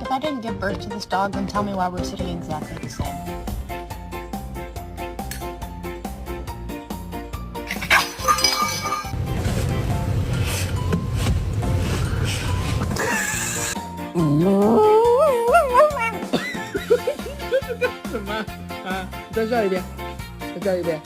If I didn't give birth to this dog, then tell me why we're sitting exactly the same.什么啊？再叫一遍，再叫一遍。